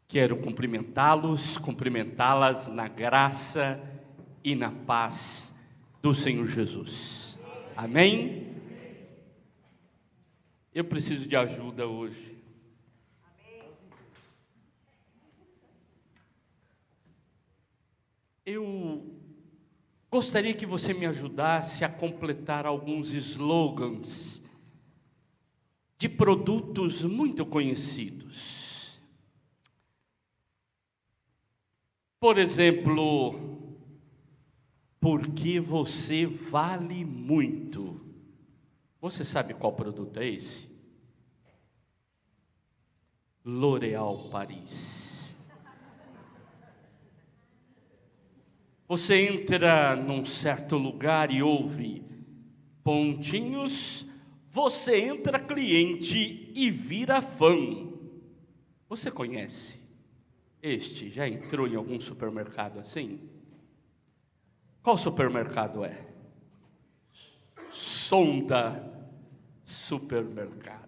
Quero cumprimentá-los, cumprimentá-las na graça e na paz do Senhor Jesus. Amém? Eu preciso de ajuda hoje. Eu gostaria que você me ajudasse a completar alguns slogans de produtos muito conhecidos. Por exemplo, porque você vale muito. Você sabe qual produto é esse? L'Oréal Paris. Você entra num certo lugar e ouve pontinhos, você entra cliente e vira fã. Você conhece? Este já entrou em algum supermercado assim? Qual supermercado é? Sonda Supermercado.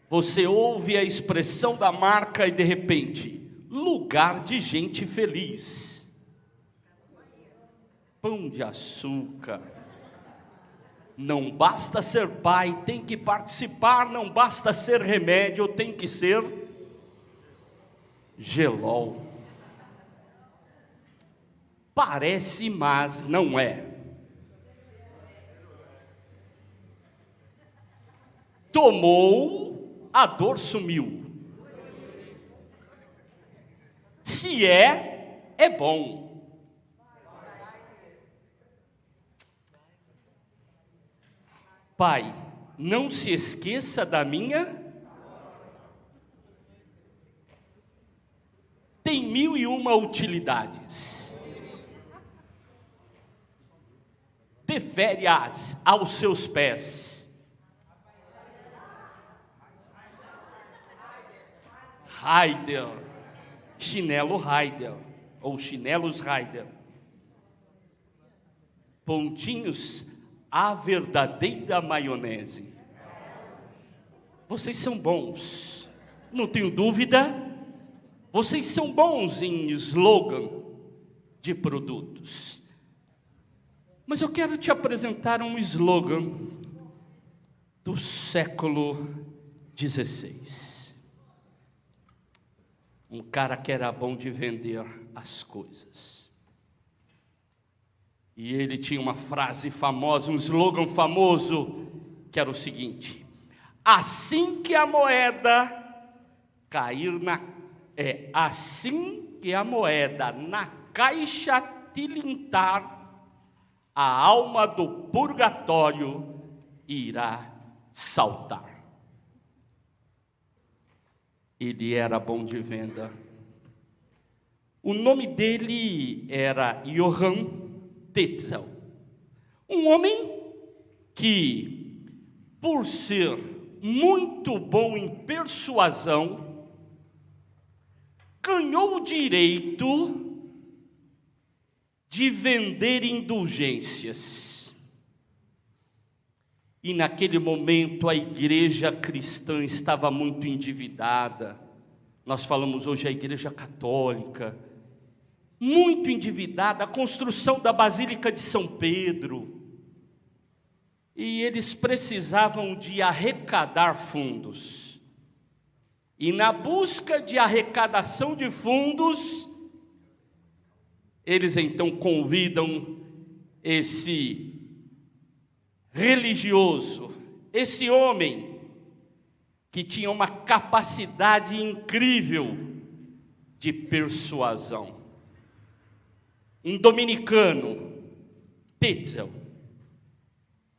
Você ouve a expressão da marca e de repente, lugar de gente feliz. Pão de Açúcar. Não basta ser pai, tem que participar, não basta ser remédio, tem que ser Gelol. Parece, mas não é. Tomou, a dor sumiu. Se é bom. Pai, não se esqueça da minha. Tem 1001 utilidades. Dê férias aos seus pés. Raider, chinelo Raider, ou chinelos Raider. Pontinhos, a verdadeira maionese. Vocês são bons, não tenho dúvida. Vocês são bons em slogan de produtos. Mas eu quero te apresentar um slogan do século XVI. Um cara que era bom de vender as coisas. E ele tinha uma frase famosa, um slogan famoso, que era o seguinte: assim que a moeda cair assim que a moeda na caixa tilintar, a alma do purgatório irá saltar. Ele era bom de venda. O nome dele era Johann Tetzel. Um homem que, por ser muito bom em persuasão, ganhou o direito de vender indulgências. E naquele momento a igreja cristã estava muito endividada. Nós falamos hoje a igreja católica, muito endividada, a construção da Basílica de São Pedro. E eles precisavam de arrecadar fundos. E na busca de arrecadação de fundos, eles então convidam esse religioso, esse homem que tinha uma capacidade incrível de persuasão, um dominicano, Tetzel.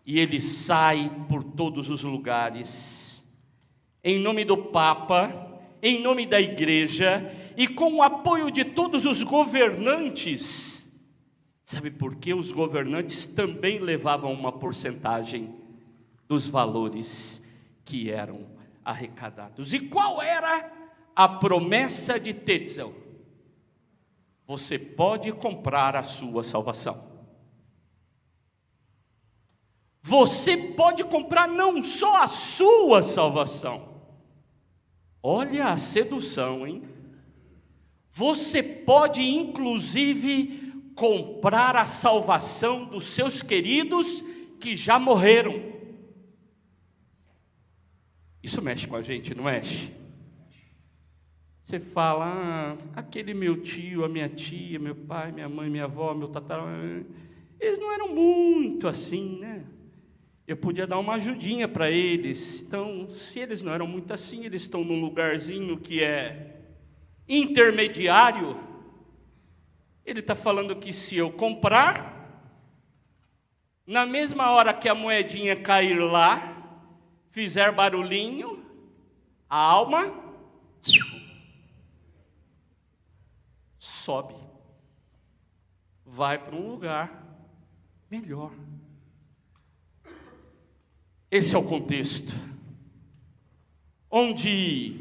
E ele sai por todos os lugares, em nome do Papa, em nome da igreja, e com o apoio de todos os governantes. Sabe por quê? Os governantes também levavam uma porcentagem dos valores que eram arrecadados. E qual era a promessa de Tetzel? Você pode comprar a sua salvação. Você pode comprar não só a sua salvação, Olha a sedução, hein? Você pode, inclusive, comprar a salvação dos seus queridos que já morreram. Isso mexe com a gente, não mexe? Você fala, aquele meu tio, a minha tia, meu pai, minha mãe, minha avó, meu tataraô, eles não eram muito assim, né? Eu podia dar uma ajudinha para eles. Então, se eles não eram muito assim, eles estão num lugarzinho que é intermediário. Ele está falando que se eu comprar, na mesma hora que a moedinha cair lá, fizer barulhinho, a alma sobe, vai para um lugar melhor. Esse é o contexto, onde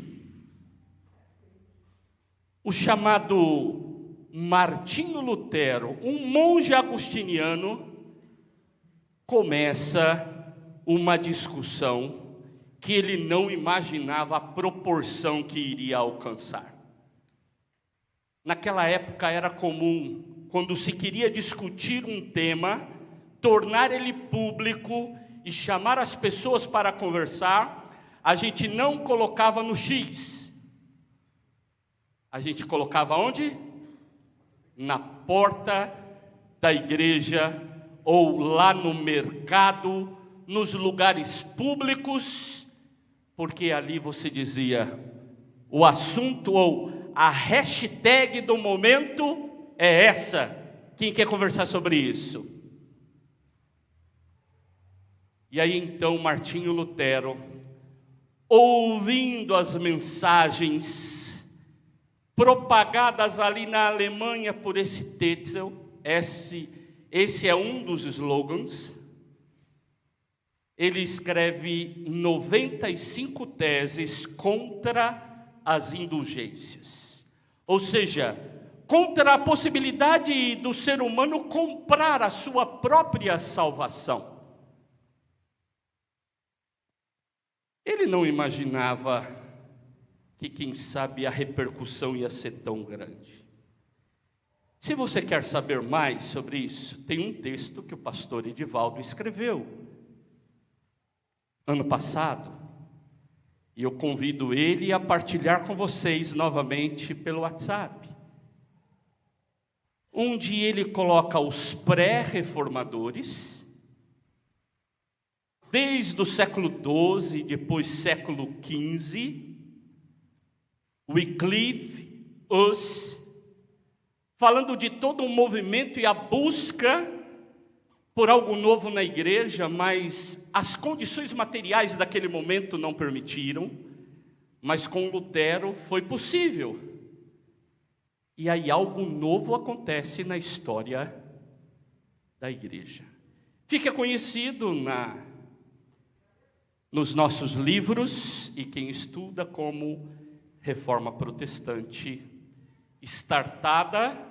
o chamado Martinho Lutero, um monge agostiniano, começa uma discussão que ele não imaginava a proporção que iria alcançar. Naquela época era comum, quando se queria discutir um tema, tornar ele público e chamar as pessoas para conversar. A gente não colocava no X. A gente colocava onde? Na porta da igreja, ou lá no mercado, nos lugares públicos, porque ali você dizia, o assunto ou a hashtag do momento é essa. Quem quer conversar sobre isso? E aí então Martinho Lutero, ouvindo as mensagens propagadas ali na Alemanha por esse Tetzel, esse é um dos slogans, ele escreve 95 teses contra as indulgências, ou seja, contra a possibilidade do ser humano comprar a sua própria salvação. Ele não imaginava que, quem sabe, a repercussão ia ser tão grande. Se você quer saber mais sobre isso, tem um texto que o pastor Edivaldo escreveu ano passado, e eu convido ele a partilhar com vocês novamente pelo WhatsApp, onde ele coloca os pré-reformadores, desde o século XII, depois século XV, Wycliffe, Hus, falando de todo um movimento e a busca por algo novo na igreja, mas as condições materiais daquele momento não permitiram, mas com Lutero foi possível. E aí algo novo acontece na história da igreja. Fica conhecido nos nossos livros, e quem estuda, como Reforma Protestante, startada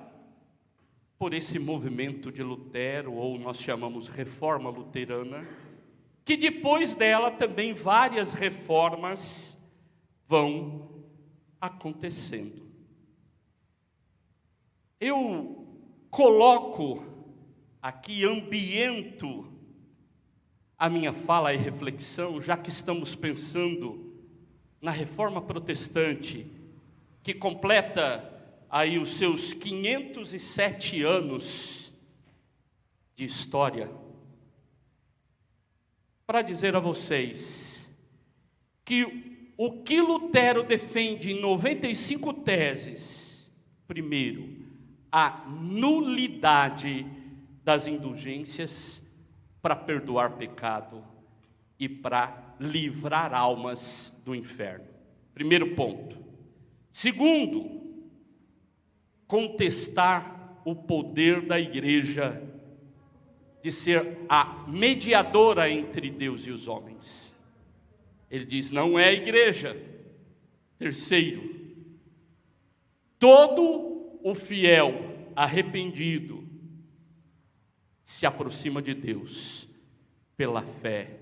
por esse movimento de Lutero, ou nós chamamos Reforma Luterana, que depois dela também várias reformas vão acontecendo. Eu coloco aqui, ambiento a minha fala e reflexão, já que estamos pensando na Reforma Protestante, que completa aí os seus 507 anos de história, para dizer a vocês que o que Lutero defende em 95 teses, primeiro, a nulidade das indulgências para perdoar pecado e para livrar almas do inferno. Primeiro ponto. Segundo, contestar o poder da igreja de ser a mediadora entre Deus e os homens. Ele diz, não é a igreja. Terceiro, todo o fiel arrependido se aproxima de Deus pela fé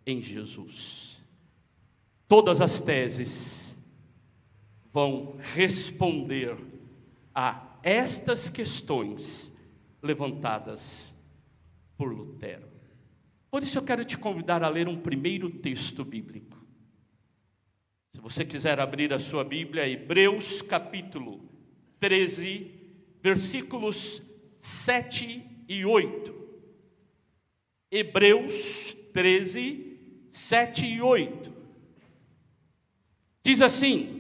em Jesus. Todas as teses vão responder a estas questões levantadas por Lutero. Por isso eu quero te convidar a ler um primeiro texto bíblico. Se você quiser abrir a sua Bíblia, Hebreus capítulo 13, versículos 7 e 8. Hebreus 13, 7 e 8. Diz assim: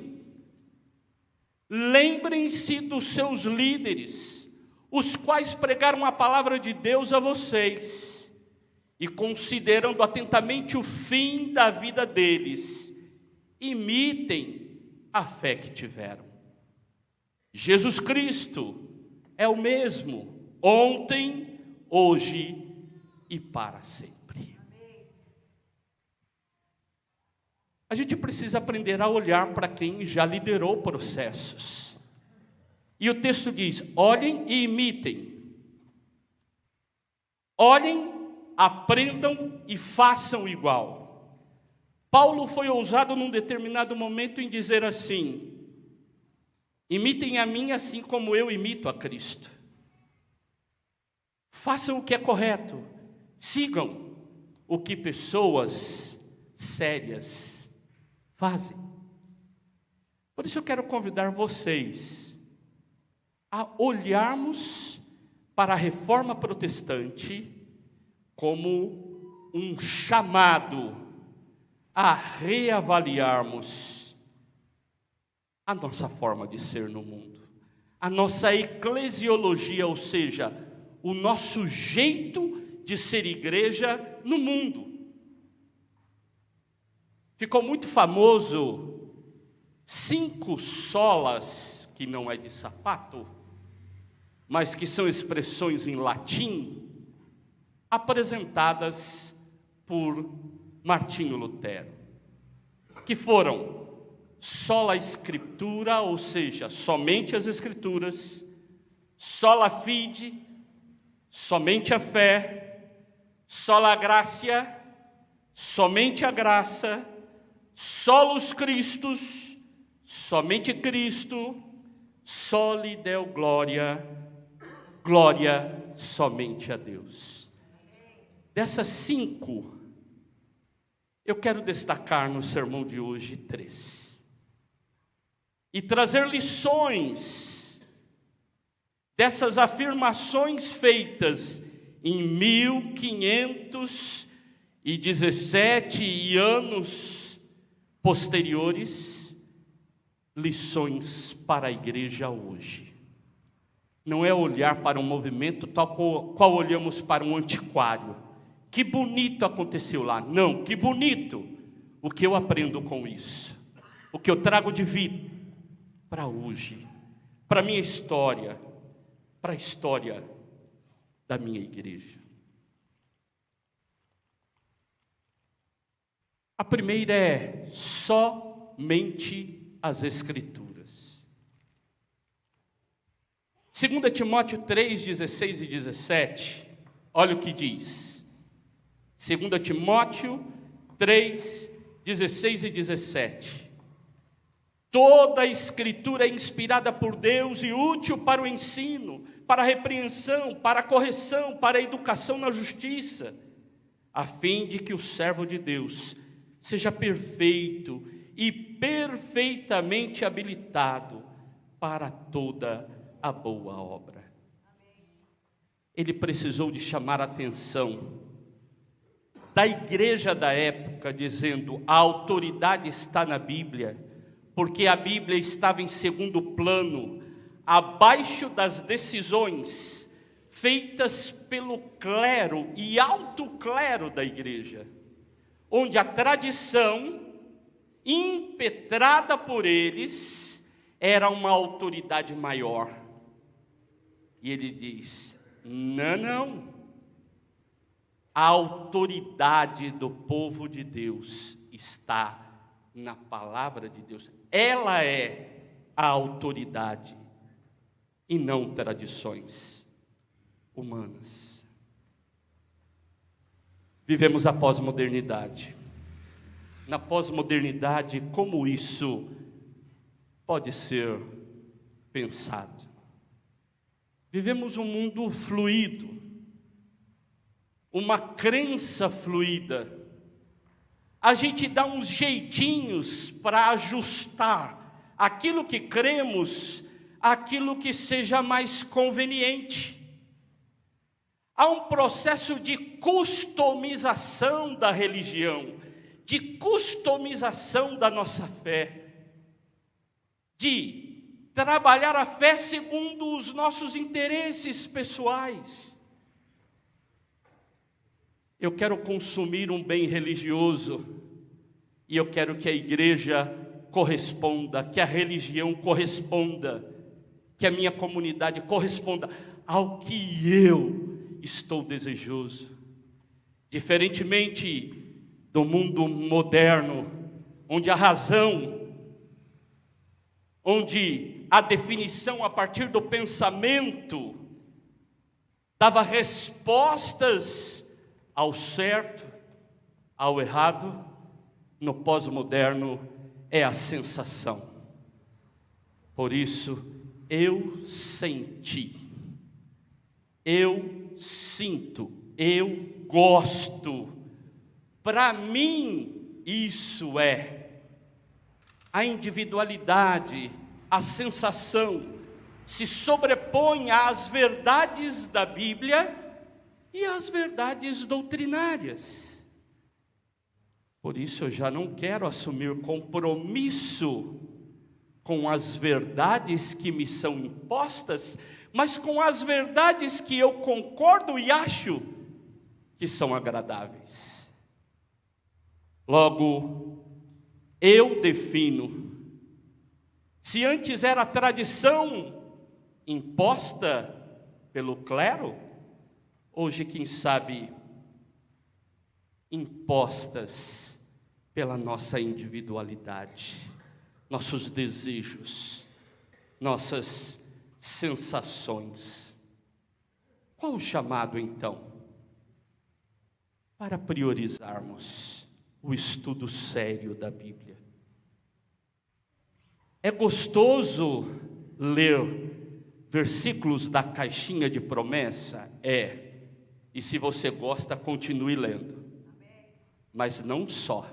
lembrem-se dos seus líderes, os quais pregaram a palavra de Deus a vocês, e considerando atentamente o fim da vida deles, imitem a fé que tiveram. Jesus Cristo é o mesmo, ontem, hoje e para sempre. A gente precisa aprender a olhar para quem já liderou processos. E o texto diz: olhem e imitem. Olhem, aprendam e façam igual. Paulo foi ousado num determinado momento em dizer assim: imitem a mim assim como eu imito a Cristo. Façam o que é correto. Sigam o que pessoas sérias fazem. Por isso eu quero convidar vocês a olharmos para a Reforma Protestante como um chamado a reavaliarmos a nossa forma de ser no mundo, a nossa eclesiologia, ou seja, o nosso jeito de ser igreja no mundo. Ficou muito famoso 5 solas, que não é de sapato, mas que são expressões em latim, apresentadas por Martinho Lutero, que foram sola scriptura, ou seja, somente as escrituras, sola fide, somente a fé, sola gratia, somente a graça, solus Christus, somente Cristo, soli Deo gloria, glória somente a Deus. Dessas 5, eu quero destacar no sermão de hoje 3. E trazer lições dessas afirmações feitas em 1517 e anos posteriores, lições para a igreja hoje. Não é olhar para um movimento tal qual olhamos para um antiquário. Que bonito aconteceu lá. Não, que bonito. O que eu aprendo com isso? O que eu trago de vida para hoje, para a minha história, para a história da minha igreja. A primeira é somente as Escrituras. 2 Timóteo 3, 16 e 17, olha o que diz. 2 Timóteo 3, 16 e 17. Toda a Escritura é inspirada por Deus e útil para o ensino, para a repreensão, para a correção, para a educação na justiça, a fim de que o servo de Deus seja perfeito e perfeitamente habilitado para toda a boa obra. Ele precisou de chamar a atenção da igreja da época, dizendo: a autoridade está na Bíblia, porque a Bíblia estava em segundo plano, abaixo das decisões feitas pelo clero e alto clero da igreja, onde a tradição impetrada por eles era uma autoridade maior. E ele diz: não, a autoridade do povo de Deus está na palavra de Deus. Ela é a autoridade e não tradições humanas. Vivemos a pós-modernidade. Na pós-modernidade, como isso pode ser pensado. Vivemos um mundo fluido, uma crença fluida. A gente dá uns jeitinhos para ajustar aquilo que cremos, aquilo que seja mais conveniente. Há um processo de customização da religião, de customização da nossa fé, de trabalhar a fé segundo os nossos interesses pessoais. Eu quero consumir um bem religioso e eu quero que a igreja corresponda, que a religião corresponda, que a minha comunidade corresponda ao que eu estou desejoso. Diferentemente do mundo moderno, onde a razão, onde a definição a partir do pensamento dava respostas ao certo, ao errado, no pós-moderno é a sensação. Por isso, eu senti, eu sinto, eu gosto. Para mim, isso é a individualidade, a sensação, se sobrepõe às verdades da Bíblia e às verdades doutrinárias. Por isso eu já não quero assumir compromisso com as verdades que me são impostas, mas com as verdades que eu concordo e acho que são agradáveis. Logo, eu defino. Se antes era a tradição imposta pelo clero, hoje, quem sabe, impostas pela nossa individualidade, nossos desejos, nossas sensações. Qual o chamado, então? Para priorizarmos o estudo sério da Bíblia. É gostoso ler versículos da caixinha de promessa? É. E se você gosta, continue lendo. Mas não só.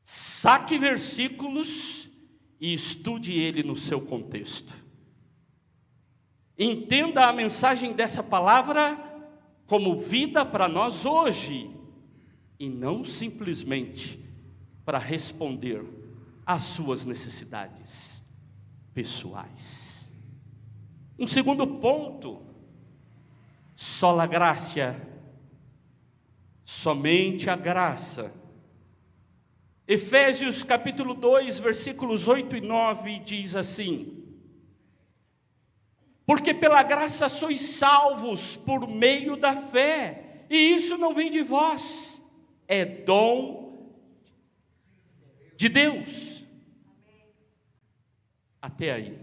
Saque versículos e estude ele no seu contexto. Entenda a mensagem dessa palavra como vida para nós hoje, e não simplesmente para responder às suas necessidades pessoais. Um segundo ponto, sola gratia, somente a graça. Efésios capítulo 2, versículos 8 e 9 diz assim: porque pela graça sois salvos por meio da fé, e isso não vem de vós, é dom de Deus. Até aí.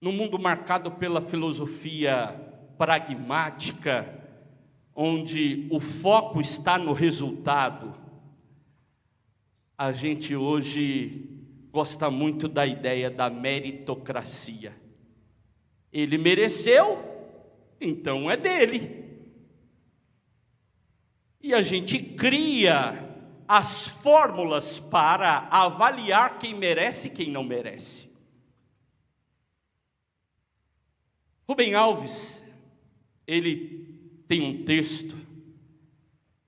No mundo marcado pela filosofia pragmática, onde o foco está no resultado, a gente hoje gosta muito da ideia da meritocracia. Ele mereceu, então é dele. E a gente cria as fórmulas para avaliar quem merece e quem não merece. Rubem Alves, ele tem um texto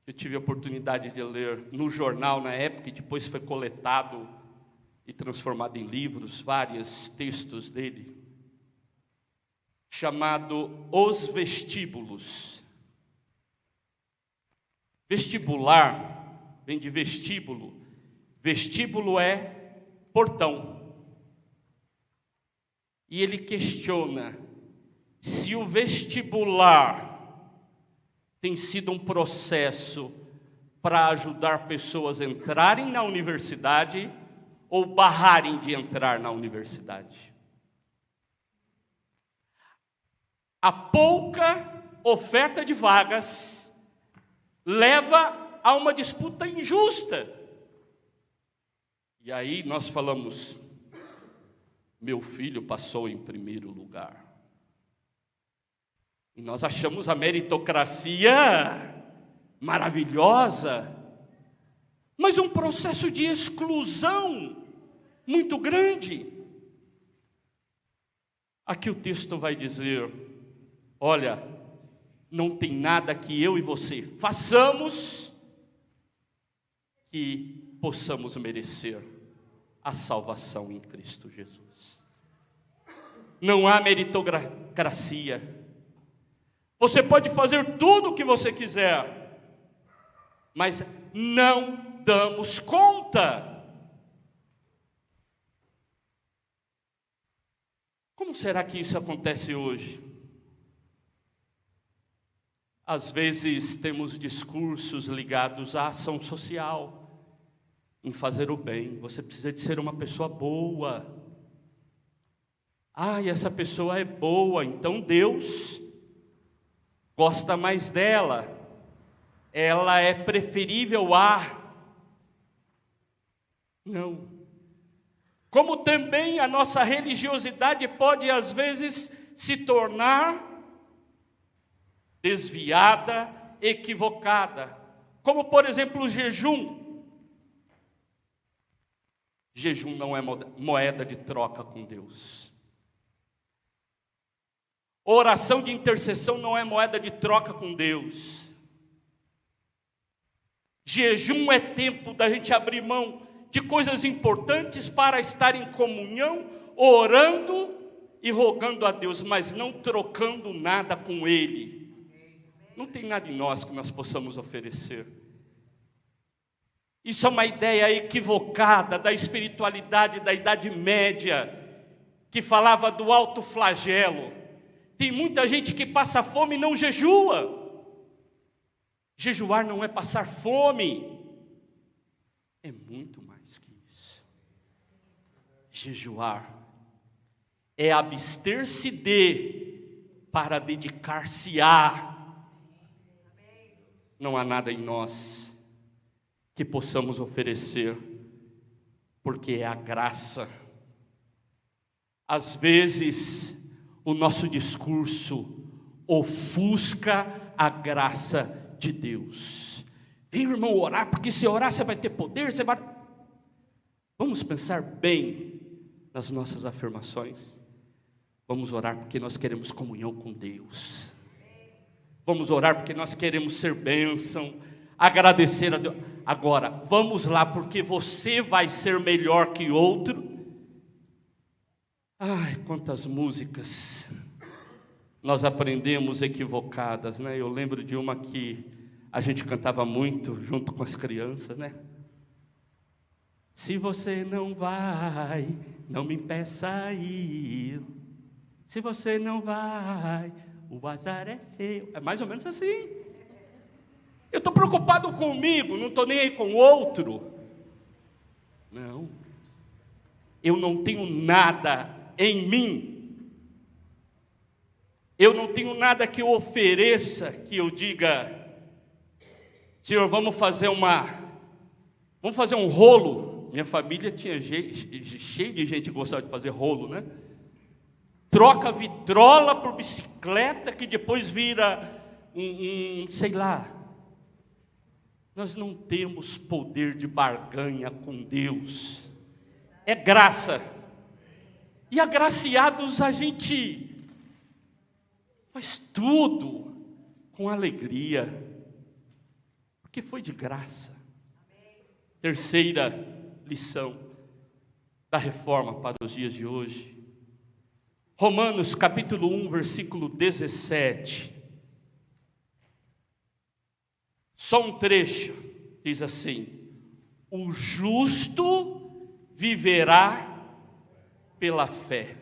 que eu tive a oportunidade de ler no jornal na época, e depois foi coletado e transformado em livros, vários textos dele, chamado Os Vestíbulos. Vestibular vem de vestíbulo. Vestíbulo é portão. E ele questiona se o vestibular tem sido um processo para ajudar pessoas a entrarem na universidade ou barrarem de entrar na universidade. A pouca oferta de vagas leva há uma disputa injusta. E aí nós falamos, meu filho passou em primeiro lugar. E nós achamos a meritocracia maravilhosa, mas um processo de exclusão muito grande. Aqui o texto vai dizer, olha, não tem nada que eu e você façamos que possamos merecer a salvação em Cristo Jesus. Não há meritocracia. Você pode fazer tudo o que você quiser, mas não damos conta. Como será que isso acontece hoje? Às vezes temos discursos ligados à ação social, em fazer o bem. Você precisa de ser uma pessoa boa. E essa pessoa é boa, então Deus gosta mais dela. Ela é preferível a... Não. Como também a nossa religiosidade pode às vezes se tornar desviada, equivocada. Como por exemplo o jejum. Jejum não é moeda de troca com Deus. Oração de intercessão não é moeda de troca com Deus. Jejum é tempo da gente abrir mão de coisas importantes para estar em comunhão, orando e rogando a Deus, mas não trocando nada com Ele. Não tem nada em nós que nós possamos oferecer. Isso é uma ideia equivocada da espiritualidade da Idade Média, que falava do alto flagelo. Tem muita gente que passa fome e não jejua. Jejuar não é passar fome, é muito mais que isso. Jejuar é abster-se de para dedicar-se a. Não há nada em nós que possamos oferecer, porque é a graça. Às vezes o nosso discurso ofusca a graça de Deus. Vem, irmão, orar, porque se orar você vai ter poder, você vai... Vamos pensar bem nas nossas afirmações. Vamos orar porque nós queremos comunhão com Deus. Vamos orar porque nós queremos ser bênção, agradecer a Deus. Agora, vamos lá porque você vai ser melhor que outro. Ai, quantas músicas nós aprendemos equivocadas, né? Eu lembro de uma que a gente cantava muito junto com as crianças, né? Se você não vai, não me impeça a ir. Se você não vai, o azar é seu. É mais ou menos assim. Eu estou preocupado comigo, não estou nem aí com o outro. Não. Eu não tenho nada em mim. Eu não tenho nada que eu ofereça, que eu diga, Senhor, vamos fazer um rolo. Minha família tinha cheio de gente que gostava de fazer rolo, né? Troca vitrola por bicicleta, que depois vira sei lá. Nós não temos poder de barganha com Deus. É graça. E agraciados a gente faz tudo com alegria, porque foi de graça. Terceira lição da reforma para os dias de hoje. Romanos capítulo 1, versículo 17. Só um trecho, diz assim: o justo viverá pela fé.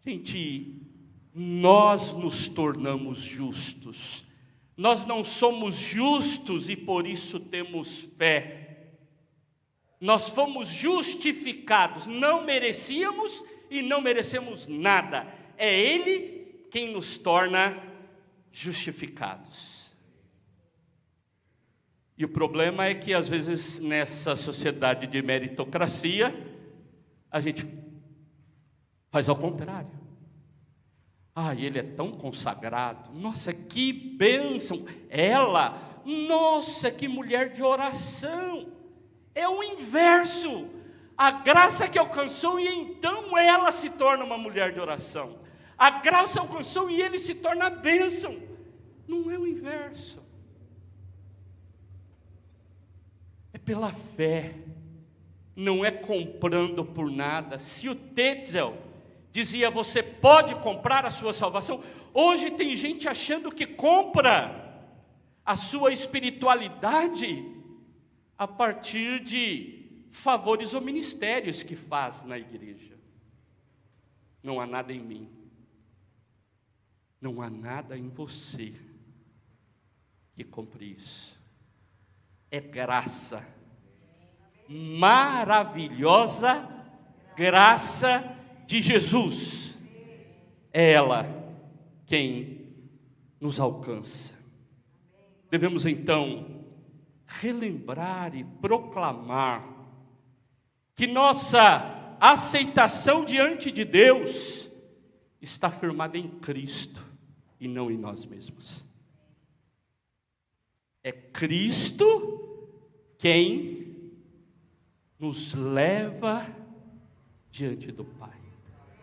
Gente, nós nos tornamos justos. Nós não somos justos e por isso temos fé. Nós fomos justificados, não merecíamos e não merecemos nada. É Ele quem nos torna justificados. E o problema é que, às vezes, nessa sociedade de meritocracia, a gente faz ao contrário. Ah, ele é tão consagrado. Nossa, que bênção. Ela, nossa, que mulher de oração. É o inverso. A graça que alcançou e então ela se torna uma mulher de oração. A graça alcançou e ele se torna a bênção. Não é o inverso. É pela fé. Não é comprando por nada. Se o Tetzel dizia, você pode comprar a sua salvação, hoje tem gente achando que compra a sua espiritualidade a partir de favores ou ministérios que faz na igreja. Não há nada em mim, não há nada em você que compre isso. É graça, maravilhosa graça de Jesus. É ela quem nos alcança. Devemos então relembrar e proclamar que nossa aceitação diante de Deus está firmada em Cristo e não em nós mesmos. É Cristo quem nos leva diante do Pai,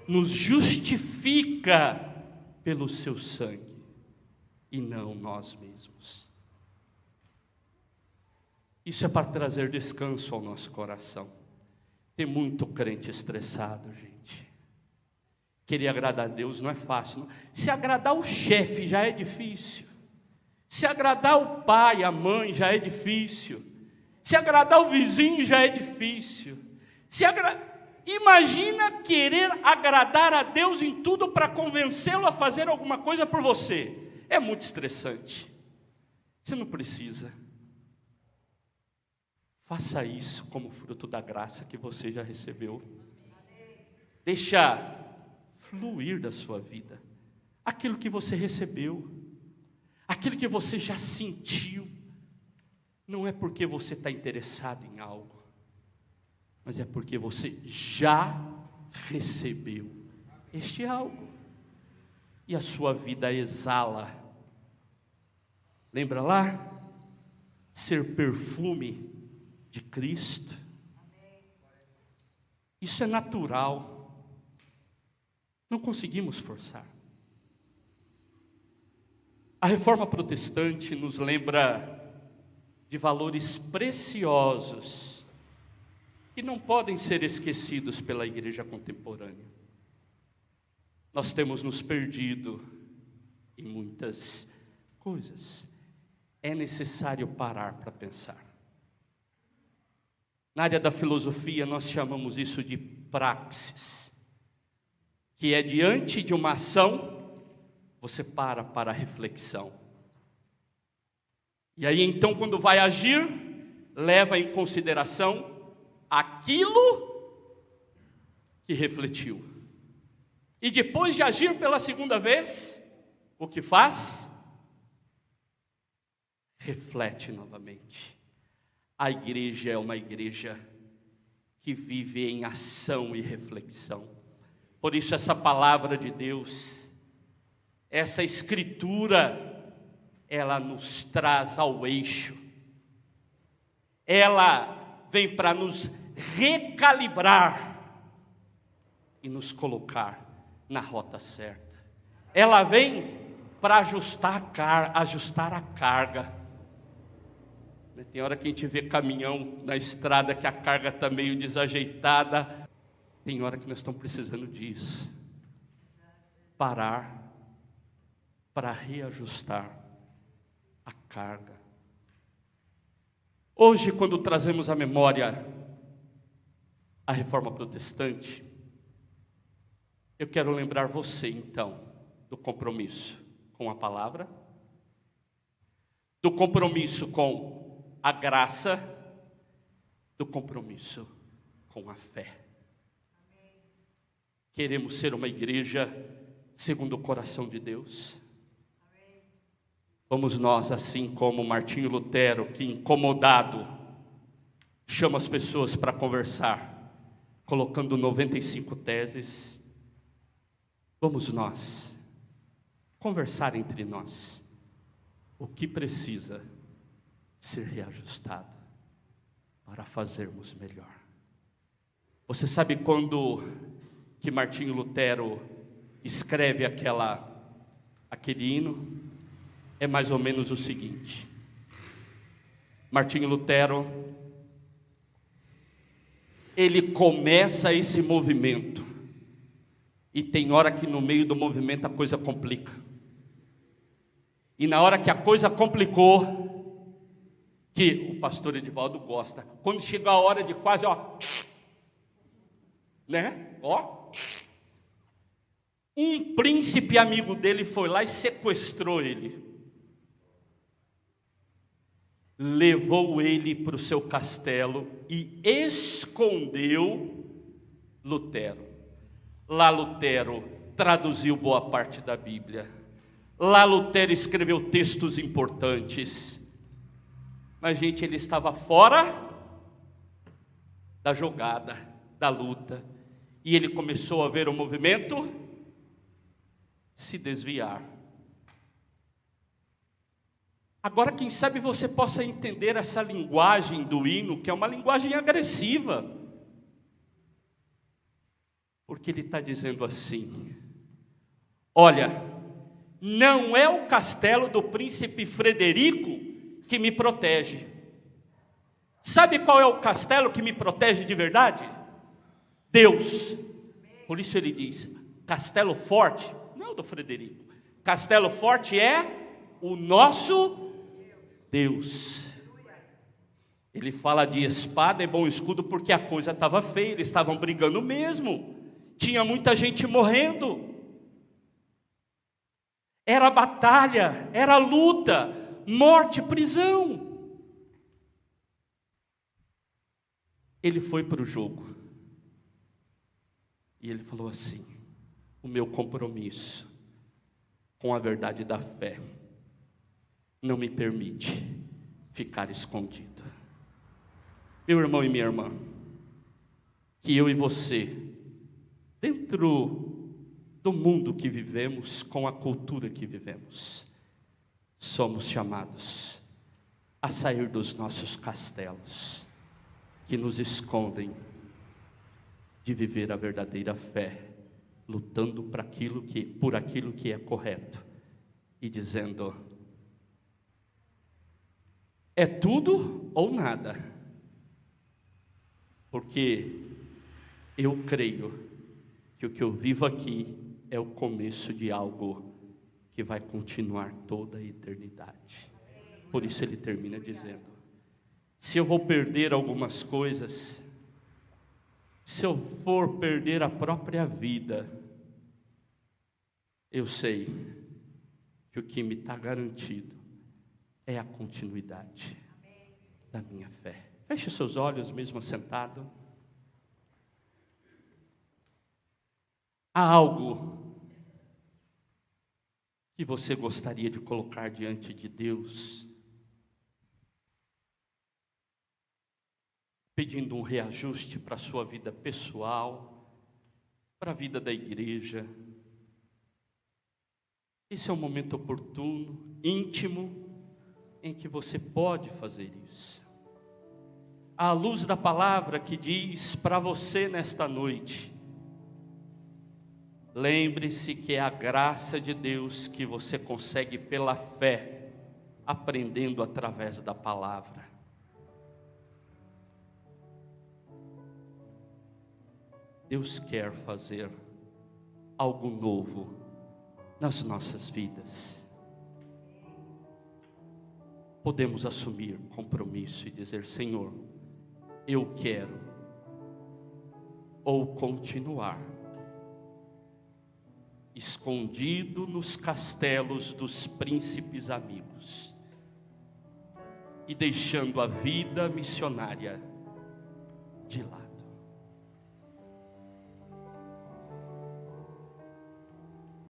nos justifica pelo seu sangue e não nós mesmos. Isso é para trazer descanso ao nosso coração. Tem muito crente estressado, gente. Querer agradar a Deus não é fácil, não. Se agradar o chefe já é difícil. Se agradar o pai, a mãe já é difícil. Se agradar o vizinho já é difícil. Imagina querer agradar a Deus em tudo para convencê-lo a fazer alguma coisa por você. É muito estressante. Você não precisa. Faça isso como fruto da graça que você já recebeu. Deixa fluir da sua vida aquilo que você recebeu, aquilo que você já sentiu. Não é porque você está interessado em algo, mas é porque você já recebeu este algo. E a sua vida exala. Lembra lá? Ser perfume de Cristo. Isso é natural. Não conseguimos forçar. A reforma protestante nos lembra de valores preciosos que não podem ser esquecidos pela igreja contemporânea. Nós temos nos perdido em muitas coisas. É necessário parar para pensar. Na área da filosofia, nós chamamos isso de praxis, que é diante de uma ação, você para a reflexão. E aí, então, quando vai agir, leva em consideração aquilo que refletiu. E depois de agir pela segunda vez, o que faz? Reflete novamente. A igreja é uma igreja que vive em ação e reflexão. Por isso essa palavra de Deus, essa escritura, ela nos traz ao eixo. Ela vem para nos recalibrar e nos colocar na rota certa. Ela vem para ajustar a carga. Tem hora que a gente vê caminhão na estrada que a carga está meio desajeitada. Tem hora que nós estamos precisando disso. Parar para reajustar a carga. Hoje, quando trazemos à memória a reforma protestante, eu quero lembrar você, então, do compromisso com a palavra, do compromisso com a graça, do compromisso com a fé. Queremos ser uma igreja segundo o coração de Deus? Vamos nós, assim como Martinho Lutero, que incomodado, chama as pessoas para conversar, colocando 95 teses, vamos nós conversar entre nós o que precisa ser reajustado para fazermos melhor. Você sabe quando que Martinho Lutero escreve aquele hino? É mais ou menos o seguinte: Martinho Lutero, ele começa esse movimento, e tem hora que no meio do movimento a coisa complica. E na hora que a coisa complicou, que o pastor Edivaldo gosta, quando chega a hora de quase, um príncipe amigo dele foi lá e sequestrou ele. Levou ele para o seu castelo e escondeu Lutero. Lá Lutero traduziu boa parte da Bíblia. Lá Lutero escreveu textos importantes. Mas, gente, ele estava fora da jogada, da luta. E ele começou a ver o movimento se desviar. Agora, quem sabe você possa entender essa linguagem do hino, que é uma linguagem agressiva. Porque ele está dizendo assim: olha, não é o castelo do príncipe Frederico que me protege. Sabe qual é o castelo que me protege de verdade? Deus. Por isso ele diz: castelo forte, não é o do Frederico, castelo forte é o nosso Deus. Ele fala de espada e bom escudo porque a coisa estava feia, eles estavam brigando mesmo, tinha muita gente morrendo, era batalha, era luta, morte, prisão. Ele foi para o jogo e ele falou assim: o meu compromisso com a verdade da fé não me permite ficar escondido. Meu irmão e minha irmã, que eu e você, dentro do mundo que vivemos, com a cultura que vivemos, somos chamados a sair dos nossos castelos, que nos escondem de viver a verdadeira fé, lutando por aquilo que é correto, e dizendo: é tudo ou nada, porque eu creio que o que eu vivo aqui é o começo de algo que vai continuar toda a eternidade. Por isso ele termina dizendo: se eu vou perder algumas coisas, se eu for perder a própria vida, eu sei que o que me está garantido é a continuidade da minha fé. Feche seus olhos, mesmo sentado. Há algo que você gostaria de colocar diante de Deus, pedindo um reajuste para a sua vida pessoal, para a vida da igreja? Esse é um momento oportuno, íntimo, em que você pode fazer isso. À luz da palavra que diz para você nesta noite: lembre-se que é a graça de Deus que você consegue pela fé, aprendendo através da palavra. Deus quer fazer algo novo nas nossas vidas. Podemos assumir compromisso e dizer: Senhor, eu quero ou continuar escondido nos castelos dos príncipes amigos e deixando a vida missionária de lado.